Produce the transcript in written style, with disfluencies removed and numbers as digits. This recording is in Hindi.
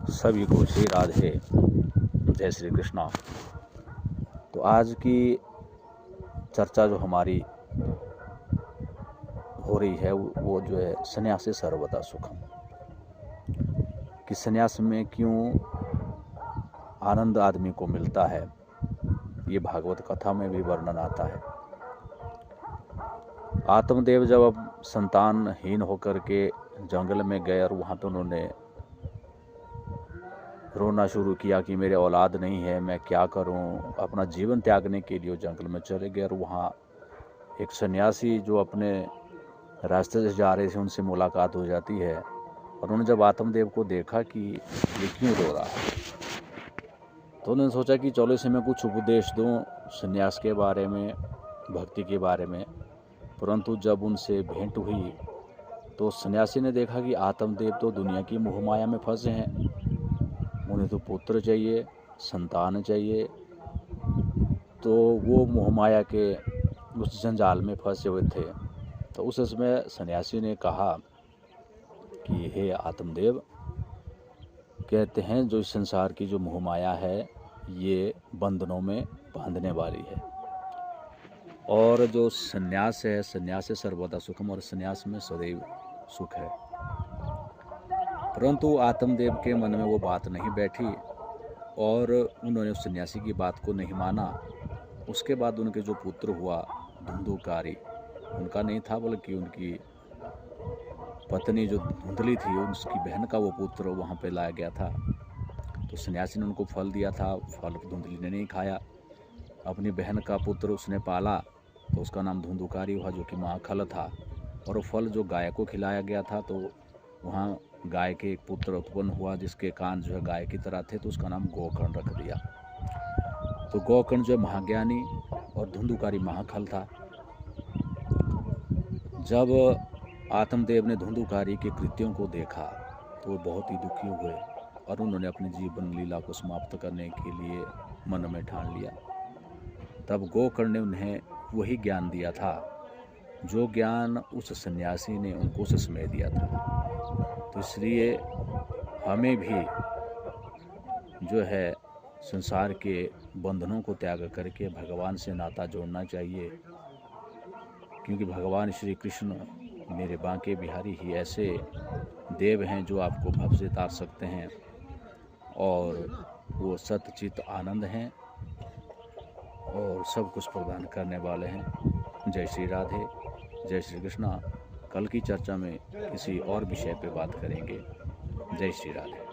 सभी को श्री राधे, जय श्री कृष्णा। तो आज की चर्चा जो हमारी हो रही है वो जो है सन्यासी सर्वदा सुखम, कि सन्यास में क्यों आनंद आदमी को मिलता है। ये भागवत कथा में भी वर्णन आता है। आत्मदेव जब अब संतानहीन होकर के जंगल में गए और वहाँ पे उन्होंने रोना शुरू किया कि मेरे औलाद नहीं है, मैं क्या करूं। अपना जीवन त्यागने के लिए जंगल में चले गए और वहाँ एक सन्यासी जो अपने रास्ते से जा रहे थे उनसे मुलाकात हो जाती है। और उन्होंने जब आत्मदेव को देखा कि ये क्यों रो रहा है, तो उन्होंने सोचा कि चलो इसे मैं कुछ उपदेश दूं सन्यास के बारे में, भक्ति के बारे में। परंतु जब उनसे भेंट हुई तो सन्यासी ने देखा कि आत्मदेव तो दुनिया की मोह माया में फंसे हैं। उन्हें तो पुत्र चाहिए, संतान चाहिए, तो वो मोह माया के उस जंजाल में फंसे हुए थे। तो उस समय सन्यासी ने कहा कि हे आत्मदेव, कहते हैं जो इस संसार की जो मोह माया है ये बंधनों में बांधने वाली है, और जो सन्यास है, सन्यास से सर्वदा सुखम, और सन्यास में सदैव सुख है। परंतु आत्मदेव के मन में वो बात नहीं बैठी और उन्होंने उस सन्यासी की बात को नहीं माना। उसके बाद उनके जो पुत्र हुआ धुंधुकारी, उनका नहीं था बल्कि उनकी पत्नी जो धुंधली थी उसकी बहन का वो पुत्र वहाँ पे लाया गया था। तो सन्यासी ने उनको फल दिया था, फल धुंधली ने नहीं खाया। अपनी बहन का पुत्र उसने पाला तो उसका नाम धुंधुकारी हुआ, जो कि महाखल था। और वो फल जो गाय को खिलाया गया था तो वहाँ गाय के एक पुत्र उत्पन्न हुआ जिसके कान जो है गाय की तरह थे, तो उसका नाम गोकर्ण रख दिया। तो गोकर्ण जो है महाज्ञानी और धुंधुकारी महाखल था। जब आत्मदेव ने धुंधुकारी के कृत्यों को देखा तो वो बहुत ही दुखी हुए और उन्होंने अपनी जीवन लीला को समाप्त करने के लिए मन में ठान लिया। तब गोकर्ण ने उन्हें वही ज्ञान दिया था जो ज्ञान उस सन्यासी ने उनको उस समय दिया था। तो इसलिए हमें भी जो है संसार के बंधनों को त्याग करके भगवान से नाता जोड़ना चाहिए, क्योंकि भगवान श्री कृष्ण मेरे बांके बिहारी ही ऐसे देव हैं जो आपको भव से तार सकते हैं, और वो सतचित आनंद हैं और सब कुछ प्रदान करने वाले हैं। जय श्री राधे, जय श्री कृष्णा। कल की चर्चा में किसी और विषय पे बात करेंगे। जय श्री राधे।